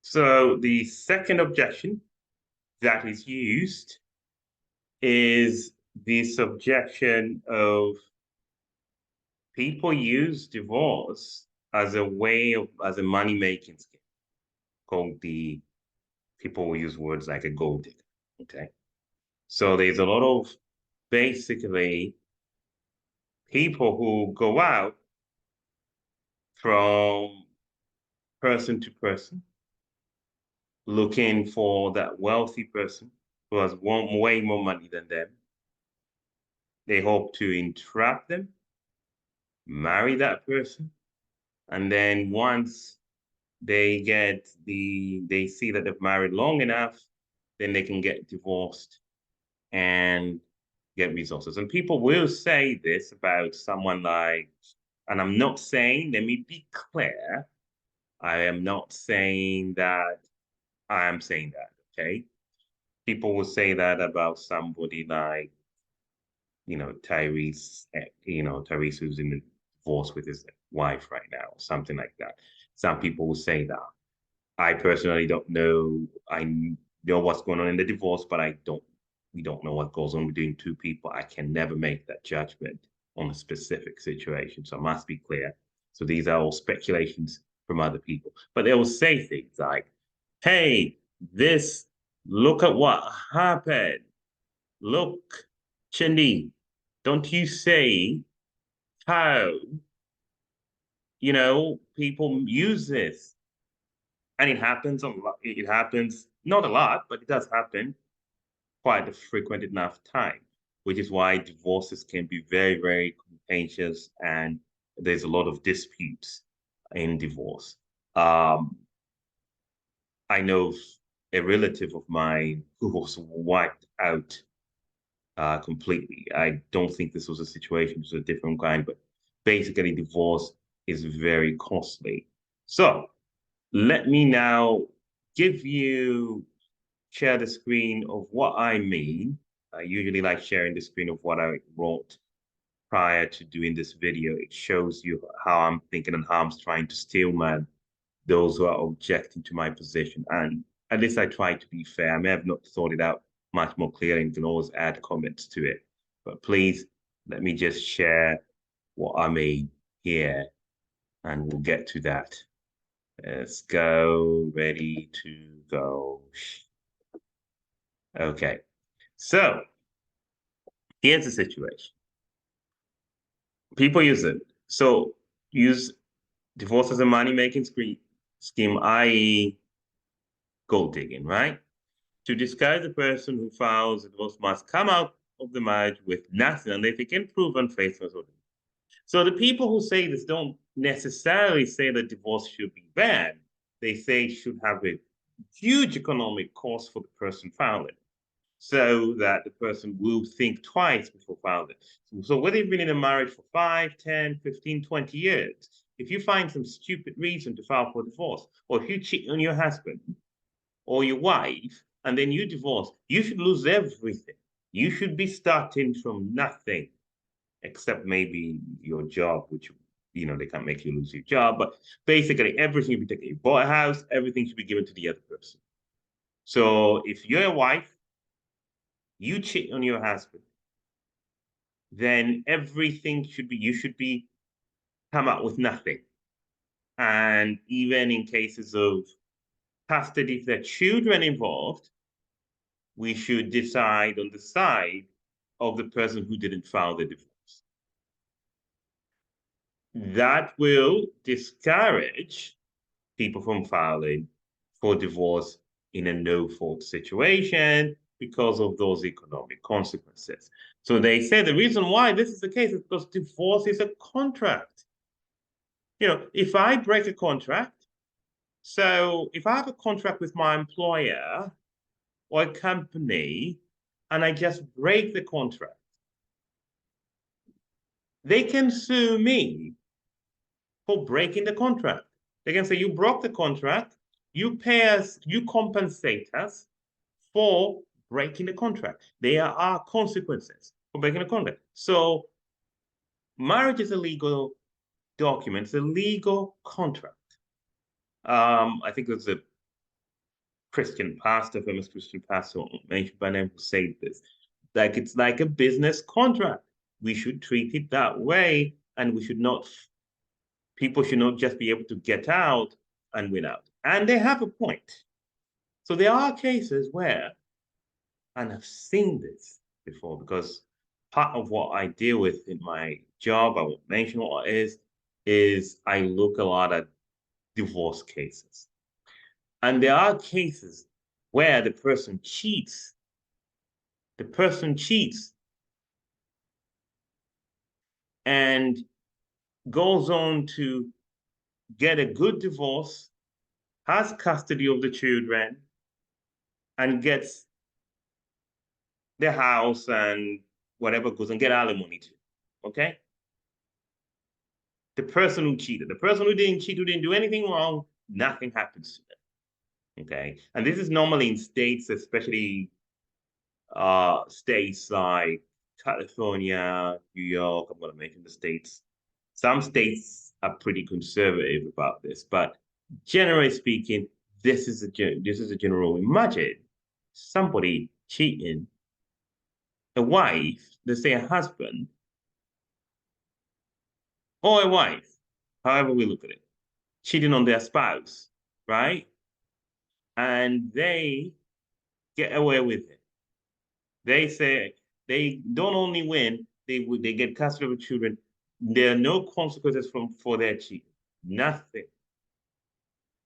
So the second objection that is used is this objection of people use divorce as a way of as a money-making scheme. Called the people will use words like a gold digger. Okay. So there's a lot of basically people who go out from person to person looking for that wealthy person who has way more money than them. They hope to entrap them, marry that person, and then once they see that they've married long enough, then they can get divorced and get resources. And people will say this about someone like, and I'm not saying, let me be clear, I am not saying that I am saying that, okay? People will say that about somebody like, Tyrese, Tyrese who's in the divorce with his wife right now, something like that. Some people will say that. I personally don't know. I know what's going on in the divorce, but we don't know what goes on between two people. I can never make that judgment on a specific situation. So I must be clear. So these are all speculations from other people. But they will say things like, hey, look at what happened. Look, Chindi, don't you say how, people use this. And it happens a lot. It happens not a lot, but it does happen quite a frequent enough time, which is why divorces can be very, very contentious and there's a lot of disputes in divorce. I know a relative of mine who was wiped out completely. I don't think this was a situation, it was a different kind, but basically divorce is very costly. So let me now share the screen of what I mean. I usually like sharing the screen of what I wrote prior to doing this video. It shows you how I'm thinking and how I'm trying to steelman those who are objecting to my position. And at least I try to be fair. I may have not thought it out much more clearly and can always add comments to it. But please let me just share what I mean here and we'll get to that. Let's go. Ready to go. Okay. So here's the situation. People use it. So use divorce as a money-making scheme, i.e. gold digging, right? To disguise the person who files a divorce must come out of the marriage with nothing unless they can prove unfaithfulness. So the people who say this don't necessarily say that divorce should be bad. They say it should have a huge economic cost for the person filing, so that the person will think twice before filing it. So whether you've been in a marriage for 5, 10, 15, 20 years, if you find some stupid reason to file for divorce, or if you cheat on your husband or your wife, and then you divorce, you should lose everything. You should be starting from nothing, except maybe your job, which they can't make you lose your job. But basically, everything should be taken. You bought a house, everything should be given to the other person. So if you're a wife, you cheat on your husband, then everything you should be come out with nothing. And even in cases of custody, if there are children involved, we should decide on the side of the person who didn't file the divorce. That will discourage people from filing for divorce in a no-fault situation because of those economic consequences. So they say the reason why this is the case is because divorce is a contract. If I break a contract, so if I have a contract with my employer or a company and I just break the contract, they can sue me for breaking the contract. They can say, you broke the contract, you pay us, you compensate us for breaking the contract. There are consequences for breaking the contract. So marriage is a legal document, it's a legal contract. I think it's a Christian pastor, famous Christian pastor, mentioned by name, who said this. Like it's like a business contract. We should treat it that way, and we should not. People should not just be able to get out and win out. And they have a point. So there are cases where, and I've seen this before because part of what I deal with in my job, I won't mention what it is I look a lot at divorce cases. And there are cases where the person cheats. The person cheats and goes on to get a good divorce, has custody of the children, and gets the house and whatever goes and get alimony too. Okay? The person who cheated, the person who didn't cheat, who didn't do anything wrong, nothing happens to them. Okay? And this is normally in states, especially states like California, New York. I'm going to mention the states. Some states are pretty conservative about this, but generally speaking, this is a general. Imagine somebody cheating a wife, let's say a husband or a wife, however we look at it, cheating on their spouse, right? And they get away with it. They say they don't only win, they get custody of the children. There are no consequences for their cheating. Nothing.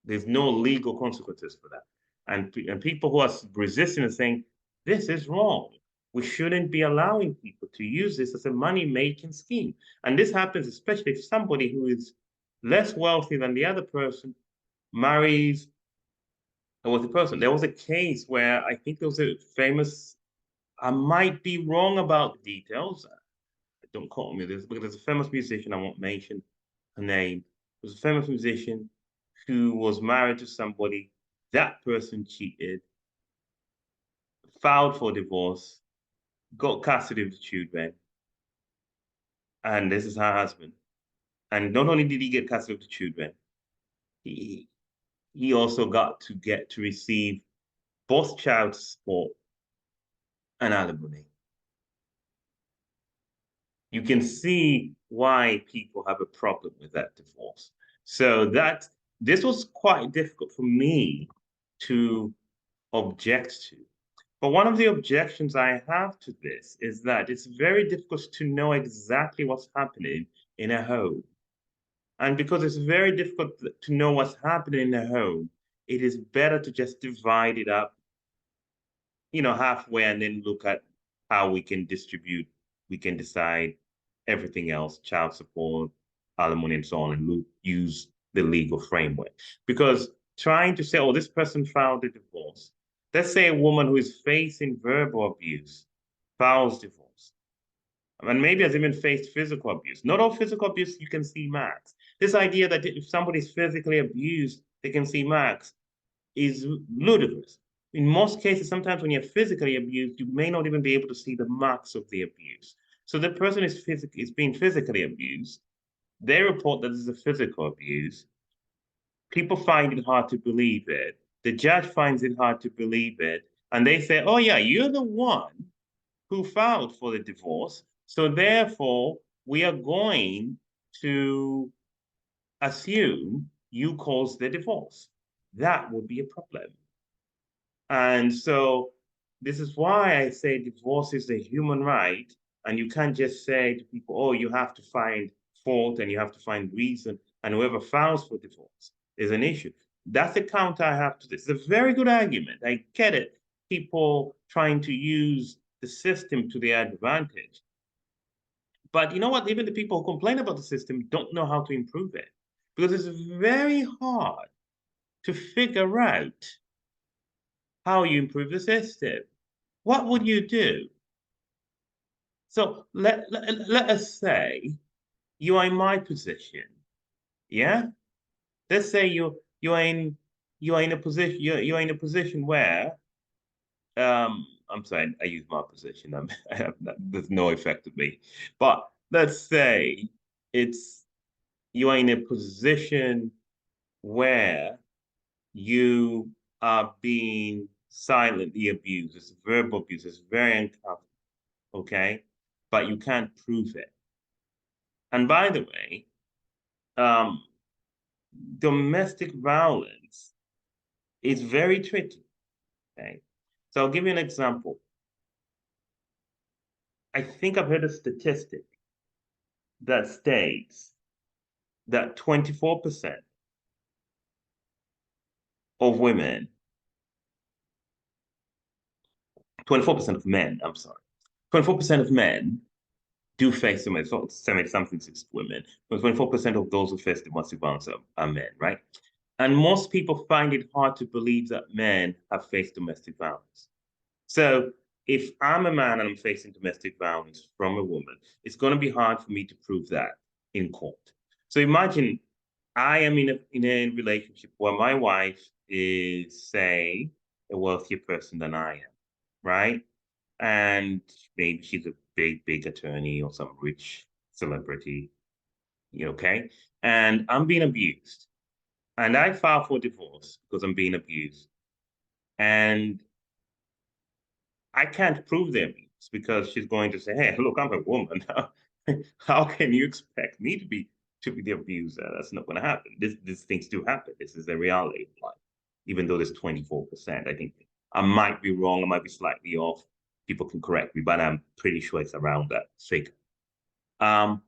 There's no legal consequences for that. And people who are resisting and saying, this is wrong. We shouldn't be allowing people to use this as a money-making scheme. And this happens especially if somebody who is less wealthy than the other person marries a wealthy person. There was a case where I think there was a famous, I might be wrong about the details. Don't quote me this, because there's a famous musician, I won't mention her name. There's a famous musician who was married to somebody. That person cheated, filed for divorce, got custody of the children, and this is her husband. And not only did he get custody of the children, he he also got to receive both child support and alimony. You can see why people have a problem with that divorce. So this was quite difficult for me to object to. But one of the objections I have to this is that it's very difficult to know exactly what's happening in a home. And because it's very difficult to know what's happening in a home, it is better to just divide it up, halfway and then look at how we can distribute, we can decide everything else, child support, alimony, and so on, and use the legal framework. Because trying to say, oh, this person filed a divorce. Let's say a woman who is facing verbal abuse files divorce. And maybe has even faced physical abuse. Not all physical abuse you can see marks. This idea that if somebody's physically abused, they can see marks is ludicrous. In most cases, sometimes when you're physically abused, you may not even be able to see the marks of the abuse. So the person is being physically abused. They report that this is a physical abuse. People find it hard to believe it. The judge finds it hard to believe it. And they say, oh, yeah, you're the one who filed for the divorce. So therefore, we are going to assume you caused the divorce. That would be a problem. And so this is why I say divorce is a human right. And you can't just say to people, oh, you have to find fault and you have to find reason. And whoever files for divorce is an issue. That's the counter I have to this. It's a very good argument. I get it. People trying to use the system to their advantage. But you know what? Even the people who complain about the system don't know how to improve it. Because it's very hard to figure out how you improve the system. What would you do? So let us say you are in my position. Yeah? Let's say you are in a position you're in a position where I'm sorry, I use my position. There's no effect of me. But let's say it's you are in a position where you are being silently abused. It's verbal abuse. It's very uncomfortable, okay? But you can't prove it. And by the way, um, domestic violence is very tricky, okay? So I'll give you an example. I think I've heard a statistic that states that 24% of women, 24% of men, I'm sorry, 24% of men do face domestic, so 70 something to women, but 24% of those who face domestic violence are men, right? And most people find it hard to believe that men have faced domestic violence. So if I'm a man and I'm facing domestic violence from a woman, it's going to be hard for me to prove that in court. So imagine I am in a relationship where my wife is, say, a wealthier person than I am, right? And maybe she's a big attorney or some rich celebrity, okay? And I'm being abused. And I file for divorce because I'm being abused. And I can't prove their abuse because she's going to say, "Hey, look, I'm a woman. How can you expect me to be the abuser? That's not going to happen." These things do happen. This is the reality of life. Even though there's 24%, I think I might be wrong. I might be slightly off. People can correct me, but I'm pretty sure it's around that figure. Um,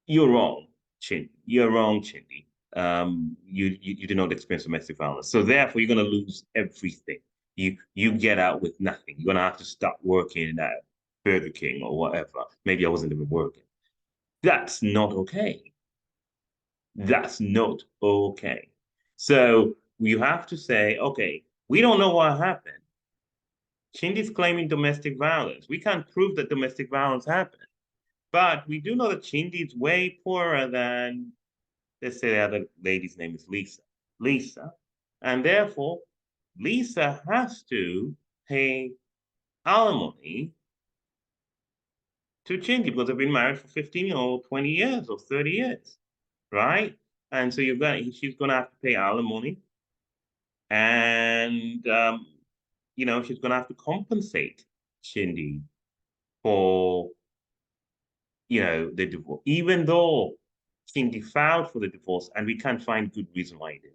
you're wrong, Chin. You're wrong, Chindi. You do not experience domestic violence, so therefore you're going to lose everything. You get out with nothing. You're going to have to stop working at Burger King or whatever. Maybe I wasn't even working. That's not okay. That's not okay. So you have to say, okay, we don't know what happened. Chindi's claiming domestic violence. We can't prove that domestic violence happened. But we do know that Chindi is way poorer than, let's say the other lady's name is Lisa. Lisa. And therefore, Lisa has to pay alimony to Chindi because they've been married for 15 or 20 years or 30 years, right? And so she's gonna have to pay alimony, and she's gonna have to compensate Chindi for the divorce, even though Chindi filed for the divorce, and we can't find good reason why he did it.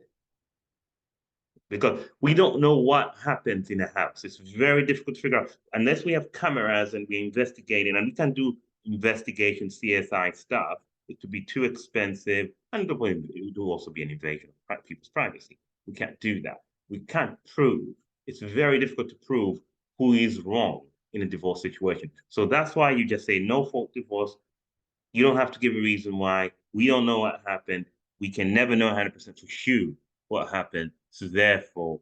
Because we don't know what happens in a house. It's very difficult to figure out unless we have cameras and we're investigating, and we can do investigation CSI stuff. It would be too expensive, and it would also be an invasion of people's privacy. We can't do that. We can't prove. It's very difficult to prove who is wrong in a divorce situation. So that's why you just say no fault divorce. You don't have to give a reason why. We don't know what happened. We can never know 100% for sure what happened. So therefore,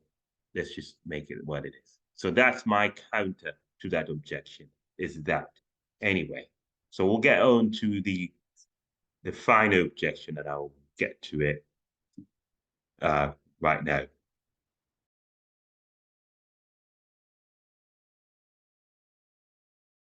let's just make it what it is. So that's my counter to that objection, is that. Anyway, so we'll get on to the final objection, and I'll get to it right now.